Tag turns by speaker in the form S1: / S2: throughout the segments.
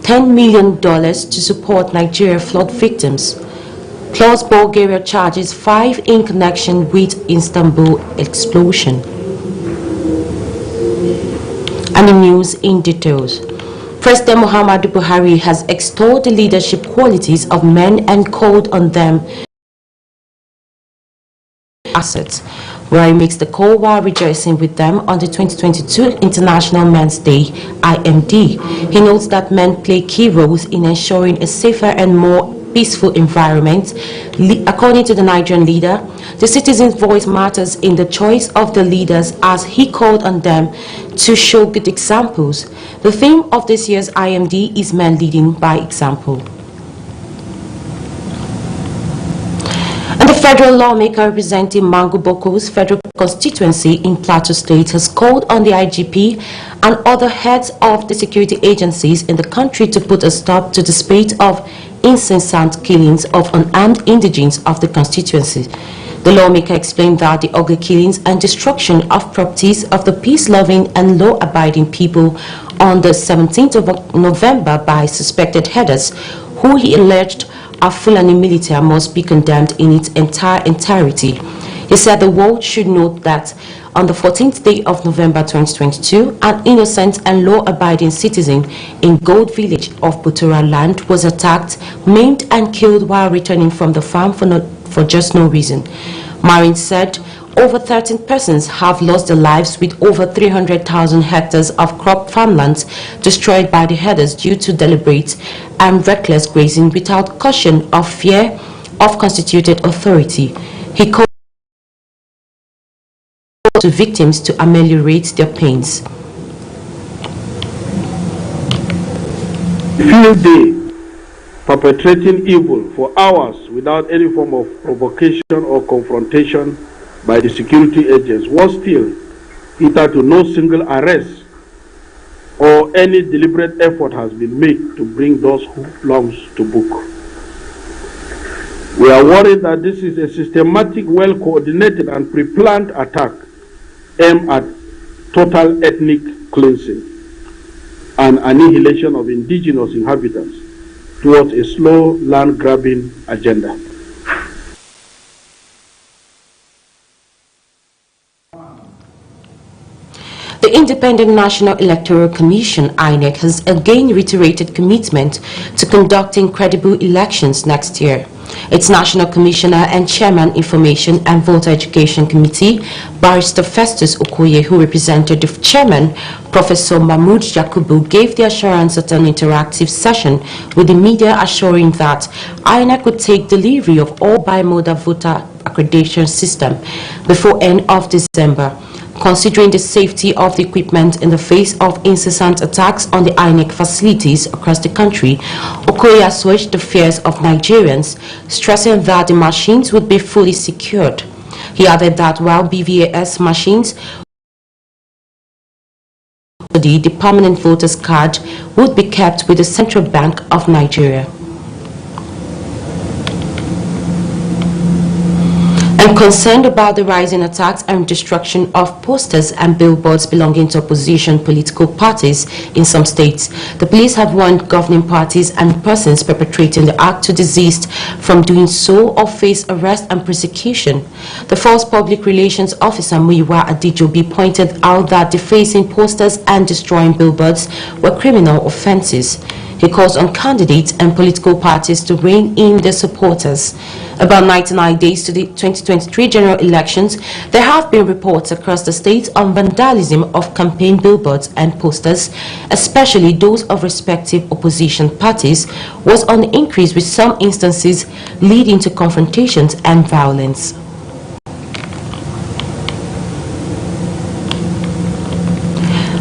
S1: $10 million to support Nigeria flood victims. Plus, Bulgaria charges 5 in connection with Istanbul explosion. And the news in details. President Muhammadu Buhari has extolled the leadership qualities of men and called on them assets, where he makes the call while rejoicing with them on the 2022 International Men's Day, IMD. He notes that men play key roles in ensuring a safer and more peaceful environment. According to the Nigerian leader, the citizens' voice matters in the choice of the leaders, as he called on them to show good examples. The theme of this year's IMD is Men Leading by Example. And the federal lawmaker representing Mangu Boko's federal constituency in Plateau State has called on the IGP and other heads of the security agencies in the country to put a stop to the spate of incessant killings of unarmed indigenes of the constituency. The lawmaker explained that the ugly killings and destruction of properties of the peace-loving and law-abiding people on the 17th of November by suspected headers, who he alleged are Fulani military, must be condemned in its entirety. He said the world should note that on the 14th day of November 2022, an innocent and law-abiding citizen in Gold Village of Butura land was attacked, maimed and killed while returning from the farm for just no reason. Marin said over 13 persons have lost their lives, with over 300,000 hectares of crop farmlands destroyed by the headers due to deliberate and reckless grazing without caution or fear of constituted authority. He called to victims to ameliorate their pains.
S2: Field day perpetrating evil for hours without any form of provocation or confrontation by the security agents was still either to no single arrest or any deliberate effort has been made to bring those hoodlums to book. We are worried that this is a systematic, well-coordinated and pre-planned attack aimed at total ethnic cleansing and annihilation of indigenous inhabitants towards a slow land-grabbing agenda.
S1: The Independent National Electoral Commission, INEC, has again reiterated commitment to conducting credible elections next year. Its National Commissioner and Chairman, Information and Voter Education Committee, Barrister Festus Okoye, who represented the Chairman, Professor Mahmoud Yakubu, gave the assurance at an interactive session with the media, assuring that INEC would take delivery of all bimodal voter accreditation system before end of December. Considering the safety of the equipment in the face of incessant attacks on the INEC facilities across the country, Okoye assuaged the fears of Nigerians, stressing that the machines would be fully secured. He added that while BVAS machines, the permanent voters card would be kept with the Central Bank of Nigeria. And concerned about the rising attacks and destruction of posters and billboards belonging to opposition political parties in some states, the police have warned governing parties and persons perpetrating the act to desist from doing so or face arrest and prosecution. The Force Public Relations Officer Muyiwa Adijobi pointed out that defacing posters and destroying billboards were criminal offenses. He calls on candidates and political parties to rein in their supporters. About 99 days to the 2023 general elections, there have been reports across the state on vandalism of campaign billboards and posters, especially those of respective opposition parties, was on the increase, with some instances leading to confrontations and violence.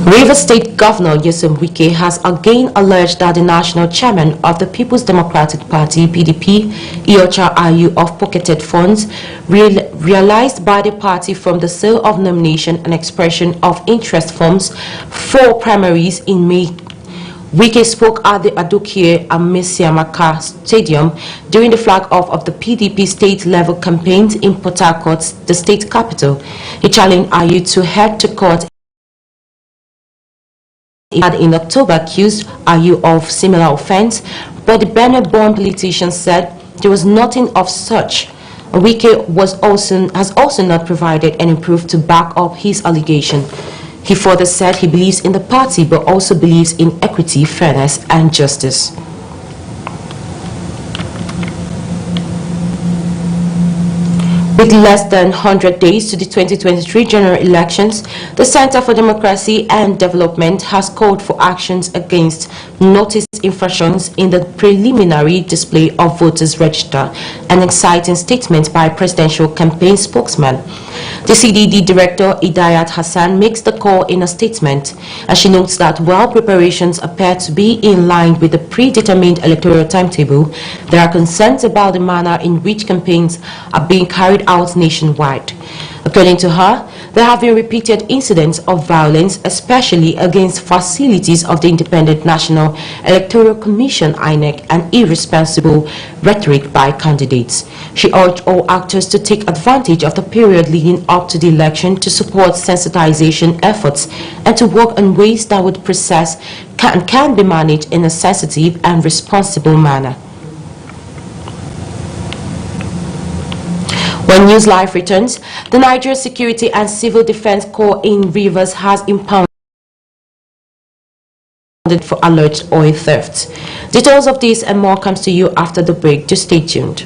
S1: Rivers State Governor Nyesom Wike has again alleged that the national chairman of the People's Democratic Party, PDP, Iyorchia Ayu, of pocketed funds realized by the party from the sale of nomination and expression of interest forms for primaries in May. Wike spoke at the Adokie Amesiamaka Stadium during the flag-off of the PDP state-level campaigns in Port Harcourt, the state capital. He challenged Ayu to head to court he had in October accused Ayu of similar offense, but the Benin-born politician said there was nothing of such. Wike has also not provided any proof to back up his allegation. He further said he believes in the party but also believes in equity, fairness and justice. With less than 100 days to the 2023 general elections, the Center for Democracy and Development has called for actions against noticed infractions in the preliminary display of voters' register, an exciting statement by presidential campaign spokesman. The CDD director Idayat Hassan makes the call in a statement, and she notes that while preparations appear to be in line with the predetermined electoral timetable, there are concerns about the manner in which campaigns are being carried out nationwide. According to her, there have been repeated incidents of violence, especially against facilities of the Independent National Electoral Commission (INEC), and irresponsible rhetoric by candidates. She urged all actors to take advantage of the period leading up to the election to support sensitization efforts and to work on ways that would can be managed in a sensitive and responsible manner. When News Live returns, the Nigeria Security and Civil Defense Corps in Rivers has impounded for alleged oil theft. Details of this and more comes to you after the break. Just stay tuned.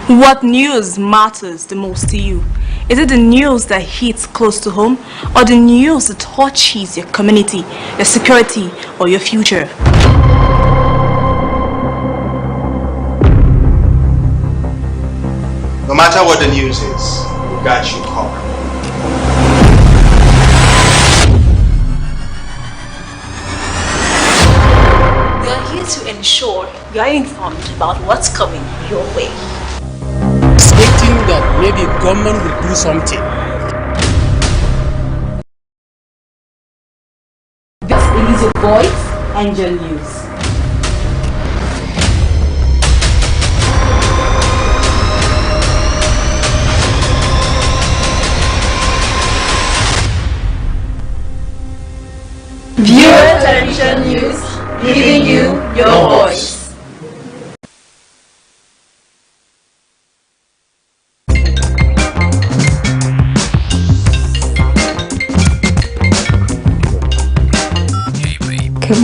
S3: What news matters the most to you? Is it the news that hits close to home, or the news that touches your community, your security, or your future?
S4: No matter what the news is, we got you covered.
S3: We are here to ensure you are informed about what's coming your way.
S5: Expecting that maybe government will do something.
S1: This is your voice and your news.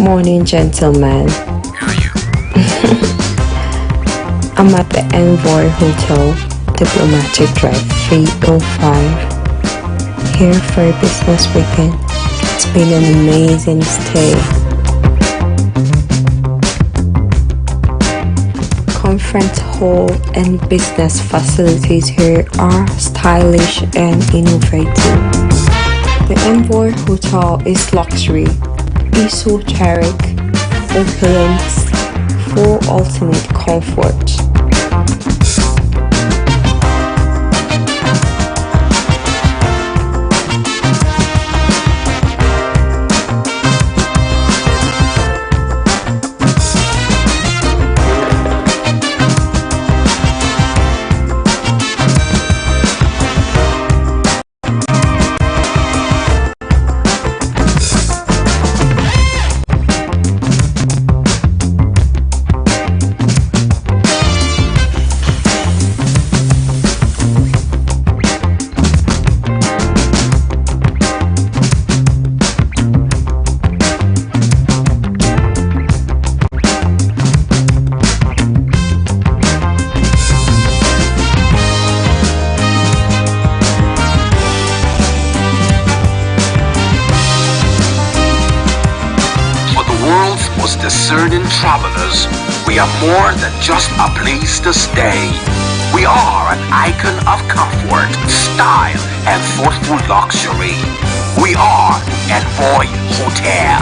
S6: Morning, gentlemen. I'm at the Envoy Hotel, Diplomatic Drive 305, here for a business weekend. It's been an amazing stay. Conference hall and business facilities here are stylish and innovative. The Envoy Hotel is luxury, esoteric, opulence, for ultimate comfort.
S7: Discerning travelers, we are more than just a place to stay. We are an icon of comfort, style, and thoughtful luxury. We are Envoy Hotel.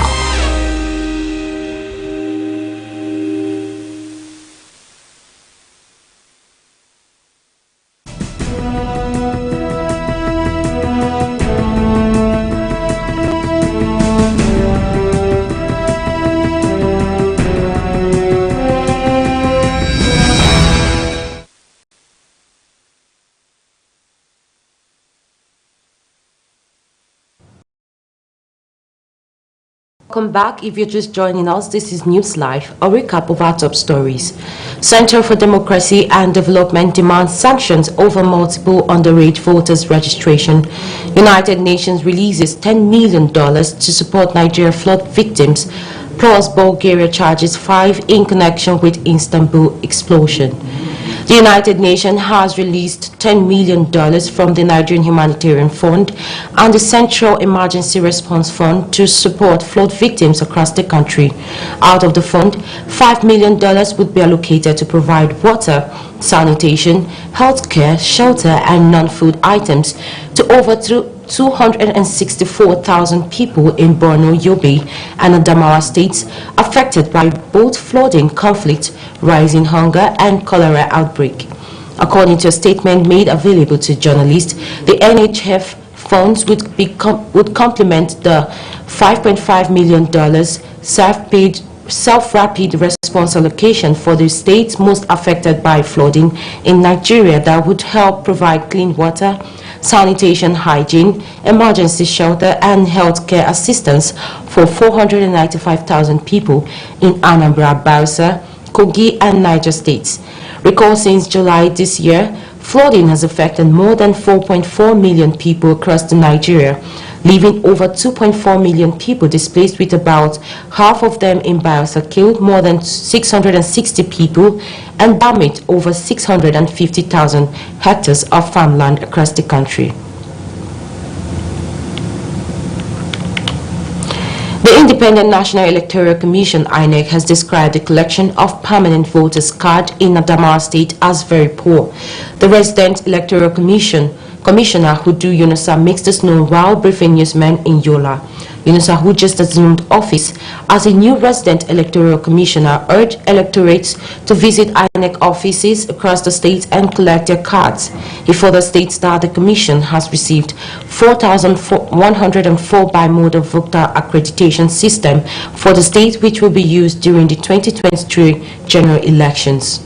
S1: Welcome back. If you're just joining us, this is News Live, a recap of our top stories. Center for Democracy and Development demands sanctions over multiple underage voters registration. United Nations releases $10 million to support Nigeria flood victims, plus Bulgaria charges 5 in connection with Istanbul explosion. The United Nations has released $10 million from the Nigerian Humanitarian Fund and the Central Emergency Response Fund to support flood victims across the country. Out of the fund, $5 million would be allocated to provide water, sanitation, healthcare, shelter, and non-food items to over 264,000 people in Borno, Yobe, and Adamawa states affected by both flooding, conflict, rising hunger, and cholera outbreak. According to a statement made available to journalists, the NHF funds would complement the $5.5 million self-rapid response allocation for the states most affected by flooding in Nigeria that would help provide clean water, sanitation, hygiene, emergency shelter, and healthcare assistance for 495,000 people in Anambra, Bayelsa, Kogi, and Niger states. Recall since July this year, flooding has affected more than 4.4 million people across Nigeria, leaving over 2.4 million people displaced, with about half of them in Bayelsa killed more than 660 people and damaged over 650,000 hectares of farmland across the country. The Independent National Electoral Commission (INEC) has described the collection of permanent voters' cards in Adamawa State as very poor. The Resident Electoral Commissioner Hudu Yunusa makes this known while briefing newsmen in Yola. Yunusa, who just assumed office as a new resident electoral commissioner, urged electorates to visit INEC offices across the state and collect their cards. He further states that the commission has received 4,104 bimodal voter accreditation system for the state, which will be used during the 2023 general elections.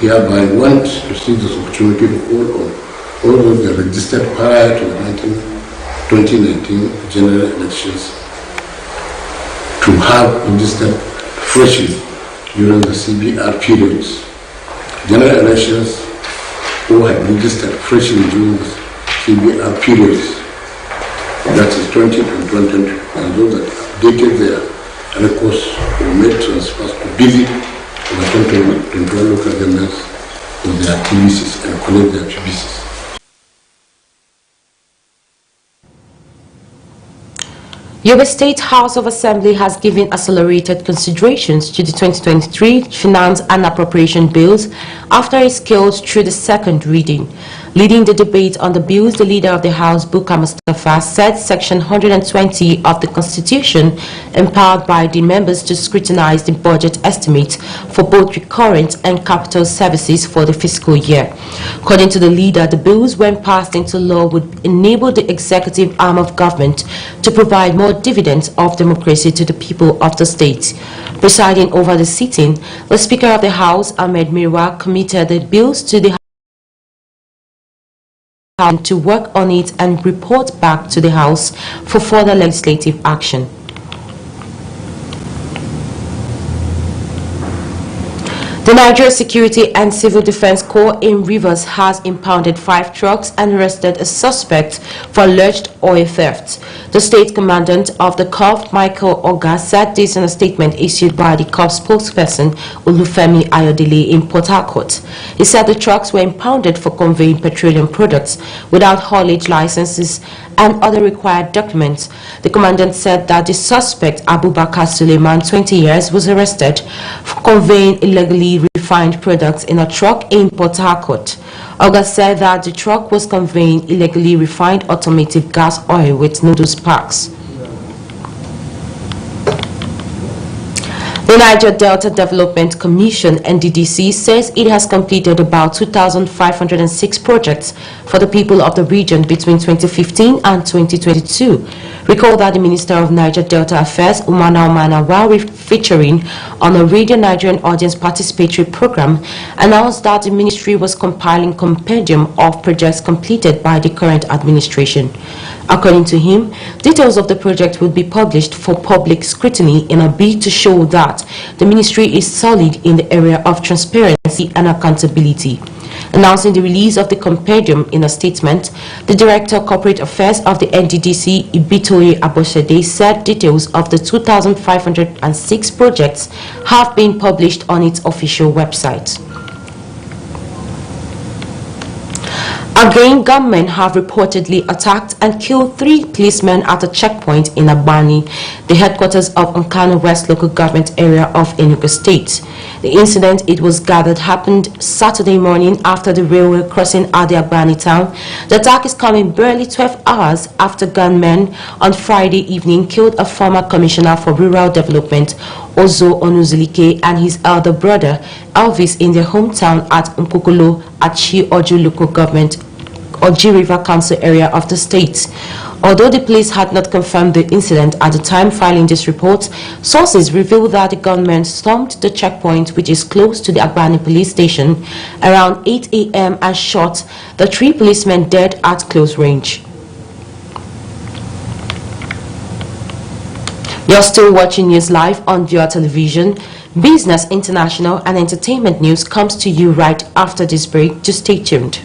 S8: Hereby want to seize this opportunity to call on all those that registered prior to the 2019 general elections to have registered freshly during the CBR periods general elections who had registered freshly during the CBR periods, that is 20 and 2020, and those that updated their records or made transfers to visit over 21 local governments for their PVCs and collect their PVCs.
S1: Yobe State House of Assembly has given accelerated considerations to the 2023 Finance and Appropriation Bills after it scaled through the second reading. Leading the debate on the bills, the leader of the House, Buka Mustafa, said Section 120 of the Constitution empowered by the members to scrutinize the budget estimate for both recurrent and capital services for the fiscal year. According to the leader, the bills, when passed into law, would enable the executive arm of government to provide more dividends of democracy to the people of the state. Presiding over the sitting, the Speaker of the House, Ahmed Mirwa, committed the bills to the House to work on it and report back to the House for further legislative action. The Nigeria Security and Civil Defense Corps in Rivers has impounded 5 trucks and arrested a suspect for alleged oil theft. The state commandant of the Corps, Michael Oga, said this in a statement issued by the Corps spokesperson Olufemi Ayodele in Port Harcourt. He said the trucks were impounded for conveying petroleum products without haulage licenses and other required documents. The commandant said that the suspect, Abubakar Suleiman, 20 years, was arrested for conveying illegally refined products in a truck in Port Harcourt. Oga said that the truck was conveying illegally refined automotive gas oil with noodles packs. The Niger Delta Development Commission, NDDC, says it has completed about 2,506 projects for the people of the region between 2015 and 2022. Recall that the Minister of Niger Delta Affairs, Umana, while featuring on a Radio Nigerian Audience Participatory Program, announced that the ministry was compiling a compendium of projects completed by the current administration. According to him, details of the project would be published for public scrutiny in a bid to show that the ministry is solid in the area of transparency and accountability. Announcing the release of the compendium in a statement, the Director of Corporate Affairs of the NDDC, Ibitoye Aboshede, said details of the 2,506 projects have been published on its official website. Again, gunmen have reportedly attacked and killed 3 policemen at a checkpoint in Agbani, the headquarters of Nkano West local government area of Enugu State. The incident, it was gathered, happened Saturday morning after the railway crossing at the Agbani town. The attack is coming barely 12 hours after gunmen on Friday evening killed a former commissioner for rural development, Ozo Onuzulike, and his elder brother, Elvis, in their hometown at Nkokolo, Achi Oju local government, Oji River Council area of the state. Although the police had not confirmed the incident at the time filing this report, sources revealed that the gunmen stormed the checkpoint, which is close to the Agbani police station, around 8 a.m. and shot the 3 policemen dead at close range. You're still watching News Live on your television. Business, international, and entertainment news comes to you right after this break. Just stay tuned.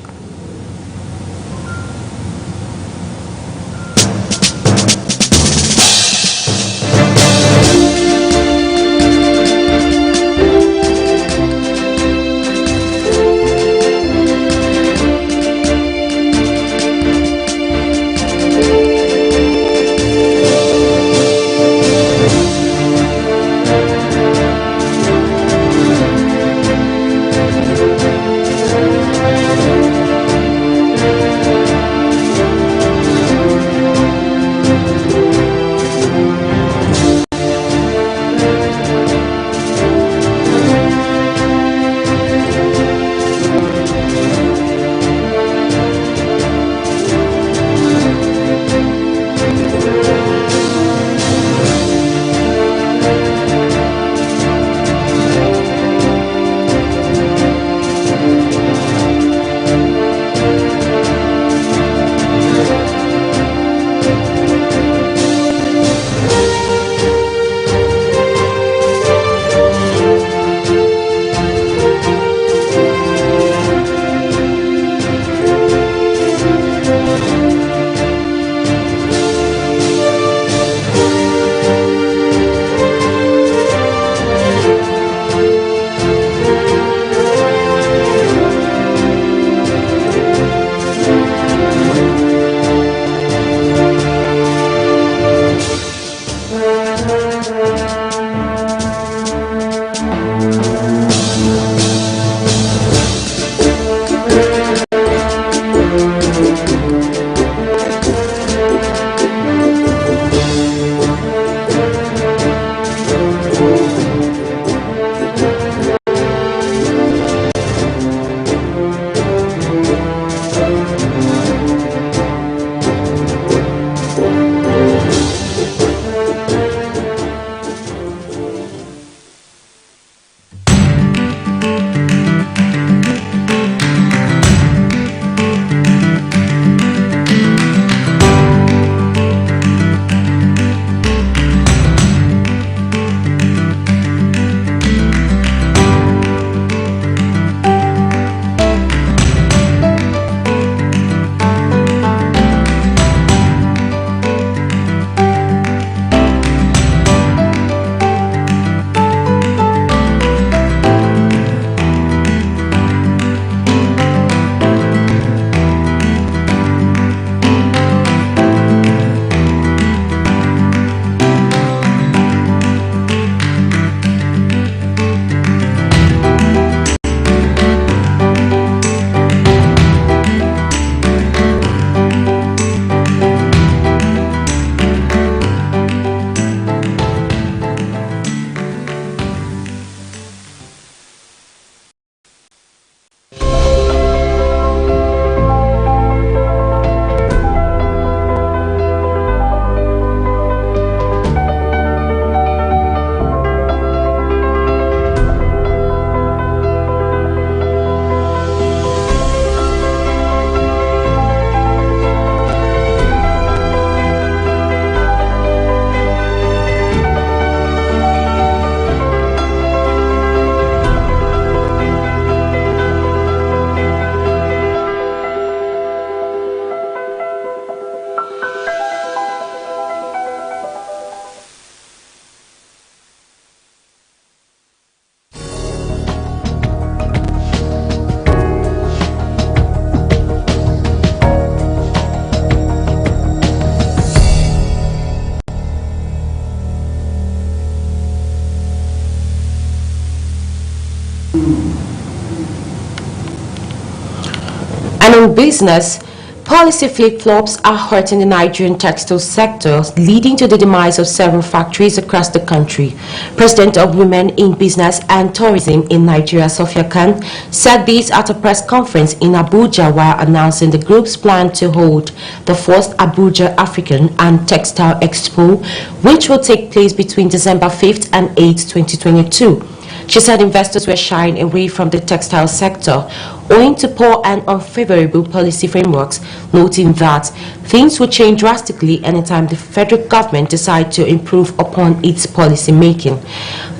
S1: And in business, policy flip-flops are hurting the Nigerian textile sector, leading to the demise of several factories across the country. President of Women in Business and Tourism in Nigeria, Sophia Khan, said this at a press conference in Abuja while announcing the group's plan to hold the first Abuja African and Textile Expo, which will take place between December 5th and 8th, 2022. She said investors were shying away from the textile sector owing to poor and unfavorable policy frameworks, noting that things will change drastically anytime the federal government decides to improve upon its policy making.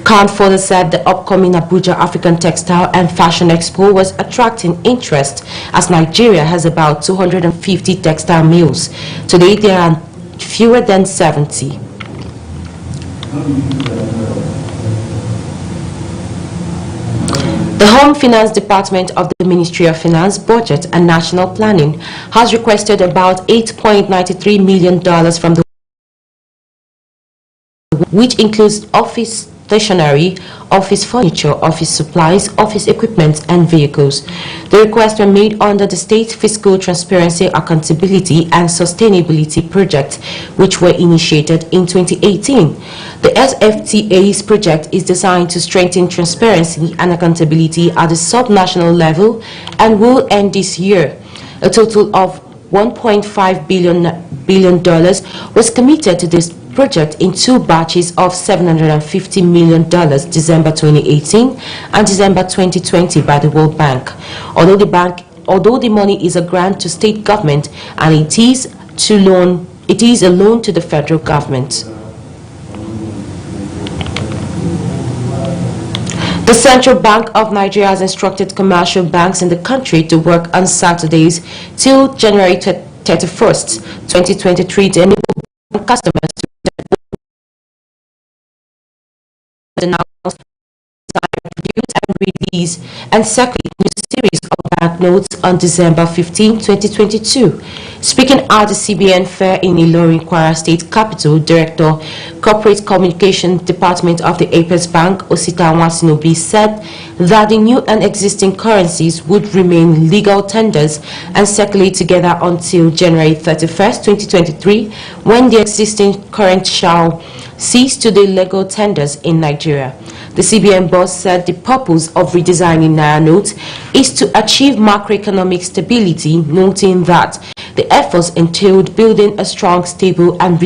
S1: Khan further said the upcoming Abuja African Textile and Fashion Expo was attracting interest as Nigeria has about 250 textile mills. Today there are fewer than 70. The Home Finance Department of the Ministry of Finance, Budget and National Planning has requested about $8.93 million from the which includes office stationery, office furniture, office supplies, office equipment, and vehicles. The requests were made under the State Fiscal Transparency, Accountability, and Sustainability Project, which were initiated in 2018. The SFTA's project is designed to strengthen transparency and accountability at the sub-national level and will end this year. A total of $1.5 billion was committed to this project in two batches of $750 million, December 2018 and December 2020 by the World Bank. Although the money is a grant to state government and it is a loan to the federal government. The Central Bank of Nigeria has instructed commercial banks in the country to work on Saturdays till January 31st, 2023 to enable customers to announce, produce and release and circulate new series of banknotes on December 15, 2022. Speaking at the CBN Fair in Ilorin, Kwara State Capital, Director Corporate Communication Department of the Apex Bank, Osita Wasinobi, said that the new and existing currencies would remain legal tenders and circulate together until January 31st, 2023, when the existing current shall cease to be legal tenders in Nigeria. The CBN boss said the purpose of redesigning Naira notes is to achieve macroeconomic stability, noting that the efforts entailed building a strong, stable and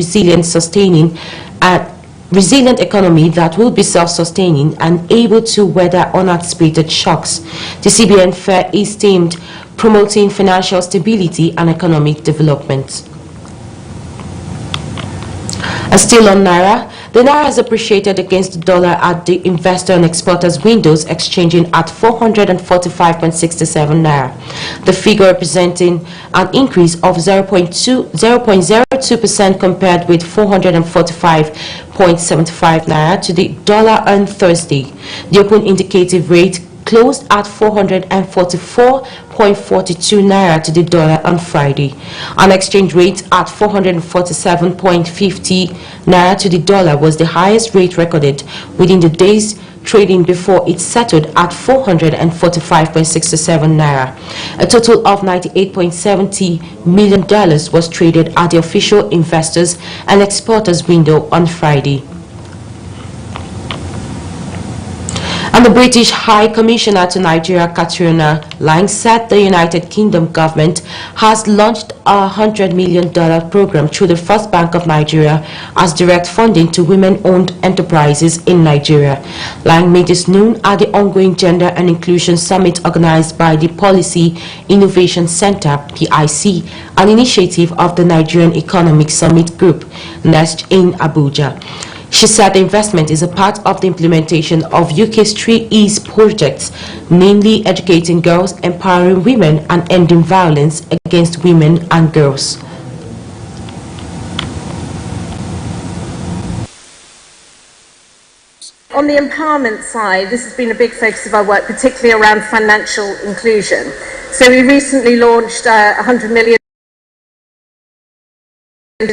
S1: resilient economy that will be self-sustaining and able to weather unanticipated shocks. The CBN fair is aimed promoting financial stability and economic development. And still on Naira, the Naira has appreciated against the dollar at the investor and exporters windows, exchanging at 445.67 Naira. The figure representing an increase of 0.02% compared with 445.75 Naira to the dollar on Thursday. The open indicative rate closed at 444.42 Naira to the dollar on Friday. An exchange rate at 447.50 Naira to the dollar was the highest rate recorded within the days trading before it settled at 445.67 Naira. A total of $98.70 million was traded at the official investors and exporters window on Friday. And the British High Commissioner to Nigeria, Katrina Lang, said the United Kingdom government has launched a $100 million program through the First Bank of Nigeria as direct funding to women-owned enterprises in Nigeria. Lang made this known at the ongoing Gender and Inclusion Summit organized by the Policy Innovation Center, PIC, an initiative of the Nigerian Economic Summit Group, NEST, in Abuja. She said the investment is a part of the implementation of UK's 3 E's projects, mainly educating girls, empowering women and ending violence against women and girls.
S9: On the empowerment side, this has been a big focus of our work, particularly around financial inclusion. So we recently launched 100 million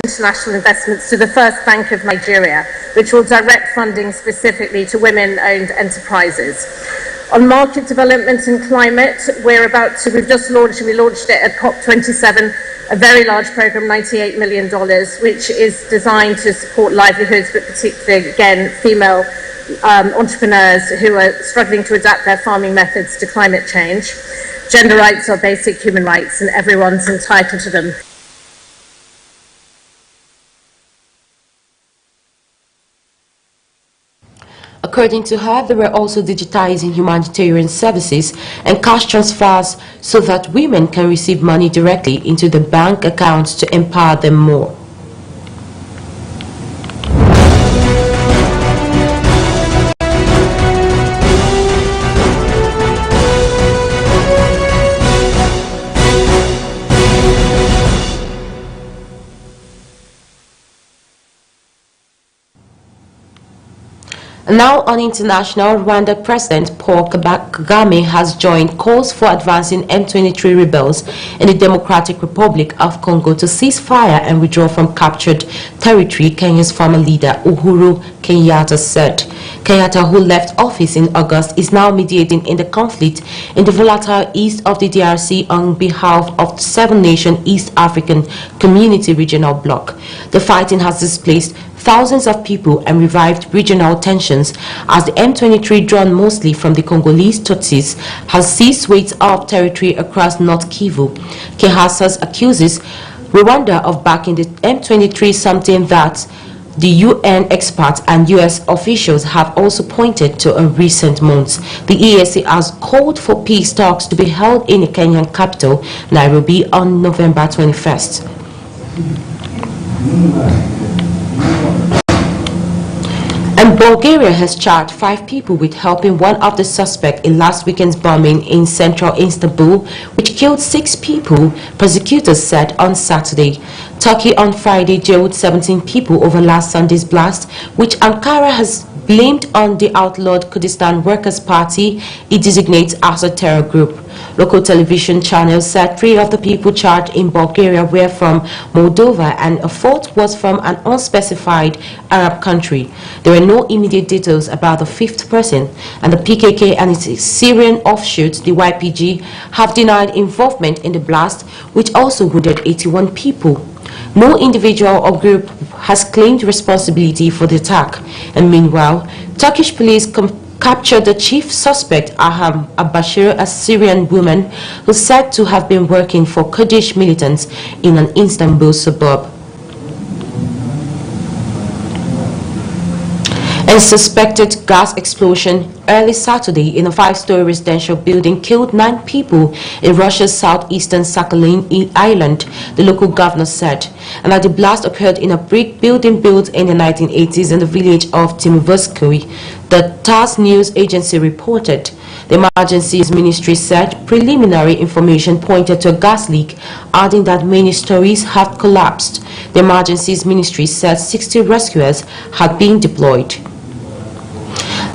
S9: international investments to the First Bank of Nigeria, which will direct funding specifically to women-owned enterprises. On market development and climate, we launched it at COP27, a very large program, $98 million, which is designed to support livelihoods, but particularly, again, female entrepreneurs who are struggling to adapt their farming methods to climate change. Gender rights are basic human rights and everyone's entitled to them.
S1: According to her, they were also digitizing humanitarian services and cash transfers so that women can receive money directly into the bank accounts to empower them more. Now on international, Rwanda President Paul Kagame has joined calls for advancing M23 rebels in the Democratic Republic of Congo to cease fire and withdraw from captured territory, Kenya's former leader Uhuru Kenyatta said. Kenyatta, who left office in August, is now mediating in the conflict in the volatile east of the DRC on behalf of the 7-nation East African Community Regional Bloc. The fighting has displaced thousands of people and revived regional tensions as the M23, drawn mostly from the Congolese Tutsis, has seized weight of territory across North Kivu. Kinshasa accuses Rwanda of backing the M23, something that the UN experts and US officials have also pointed to in recent months. The EAC has called for peace talks to be held in the Kenyan capital, Nairobi, on November 21st. And Bulgaria has charged 5 people with helping one of the suspects in last weekend's bombing in central Istanbul, which killed 6 people, prosecutors said on Saturday. Turkey on Friday jailed 17 people over last Sunday's blast, which Ankara has blamed on the outlawed Kurdistan Workers' Party it designates as a terror group. Local television channels said 3 of the people charged in Bulgaria were from Moldova and a 4th was from an unspecified Arab country. There were no immediate details about the 5th person, and the PKK and its Syrian offshoot, the YPG, have denied involvement in the blast, which also wounded 81 people. No individual or group has claimed responsibility for the attack, and meanwhile, Turkish police captured the chief suspect, Aham Abashir, a Syrian woman who is said to have been working for Kurdish militants in an Istanbul suburb. A suspected gas explosion early Saturday in a 5-story residential building killed 9 people in Russia's southeastern Sakhalin island, the local governor said, and that the blast occurred in a brick building built in the 1980s in the village of Timovoskoy, the TASS news agency reported. The emergency ministry said preliminary information pointed to a gas leak, adding that many stories have collapsed. The emergency ministry said 60 rescuers had been deployed.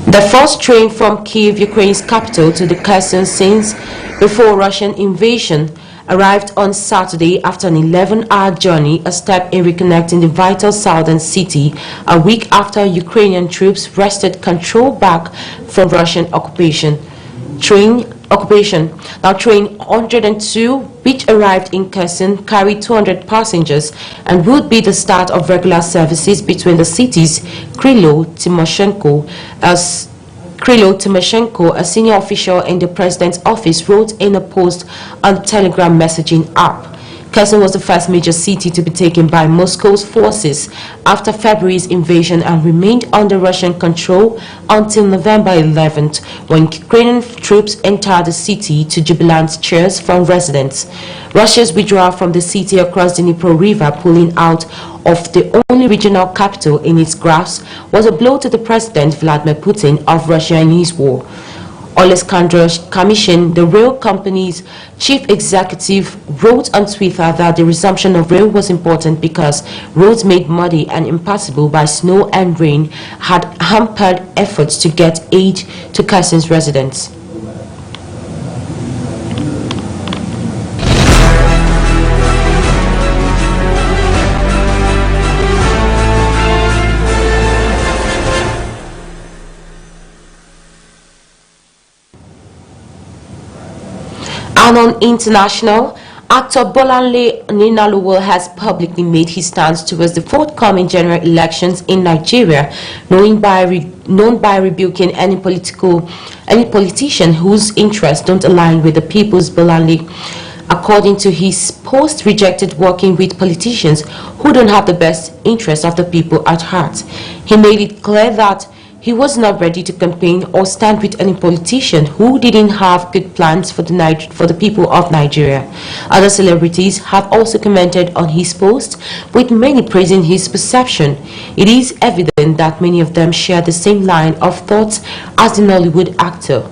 S1: The first train from Kyiv, Ukraine's capital, to the Kherson since before Russian invasion arrived on Saturday after an 11-hour journey, a step in reconnecting the vital southern city a week after Ukrainian troops wrested control back from Russian occupation. Train 102, which arrived in Kherson, carried 200 passengers and would be the start of regular services between the cities. Krylo Timoshenko, a senior official in the president's office, wrote in a post on the Telegram messaging app. Kherson was the first major city to be taken by Moscow's forces after February's invasion and remained under Russian control until November 11th, when Ukrainian troops entered the city to jubilant cheers from residents. Russia's withdrawal from the city across the Dnipro River, pulling out of the only regional capital in its grasp, was a blow to the President Vladimir Putin of Russia in his war. Alexander Kamishin, the rail company's chief executive, wrote on Twitter that the resumption of rail was important because roads made muddy and impassable by snow and rain had hampered efforts to get aid to Kherson's residents. And on international, actor Bolanle Ninaluwo has publicly made his stance towards the forthcoming general elections in Nigeria, known by rebuking any politician whose interests don't align with the people's. Bolanle, according to his post, rejected working with politicians who don't have the best interests of the people at heart. He made it clear that he was not ready to campaign or stand with any politician who didn't have good plans for the people of Nigeria. Other celebrities have also commented on his post, with many praising his perception. It is evident that many of them share the same line of thoughts as the Nollywood actor.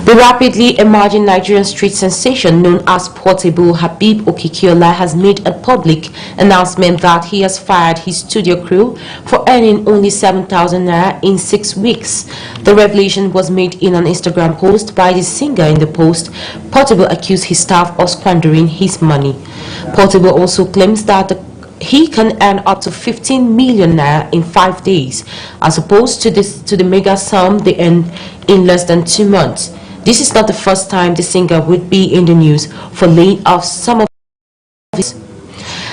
S1: The rapidly emerging Nigerian street sensation known as Portable Habib Okikiola has made a public announcement that he has fired his studio crew for earning only 7,000 naira in 6 weeks. The revelation was made in an Instagram post by the singer. In the post, Portable accused his staff of squandering his money. Portable also claims that he can earn up to 15 million naira in 5 days, as opposed to the mega sum they earn in less than 2 months. This is not the first time the singer would be in the news for laying off some of his.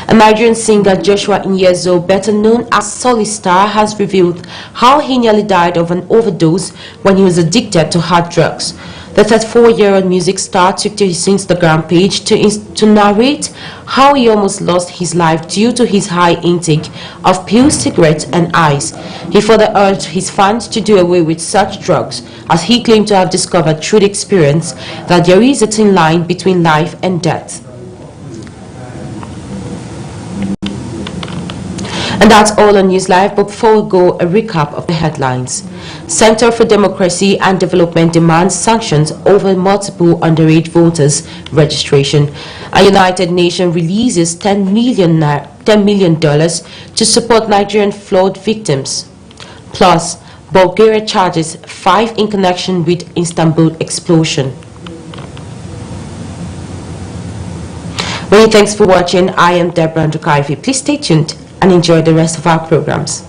S1: A Nigerian singer, Joshua Nyezo, better known as Solistar, has revealed how he nearly died of an overdose when he was addicted to hard drugs. The 34-year-old music star took to his Instagram page to narrate how he almost lost his life due to his high intake of pills, cigarettes, and ice. He further urged his fans to do away with such drugs, as he claimed to have discovered through the experience that there is a thin line between life and death. And that's all on News Live, but before we go, a recap of the headlines. Center for Democracy and Development demands sanctions over multiple underage voters registration. A United Nations releases $10 million to support Nigerian flood victims. Plus, Bulgaria charges 5 in connection with Istanbul explosion. Many thanks for watching. I am Deborah Ndukaifi. Please stay tuned and enjoy the rest of our programs.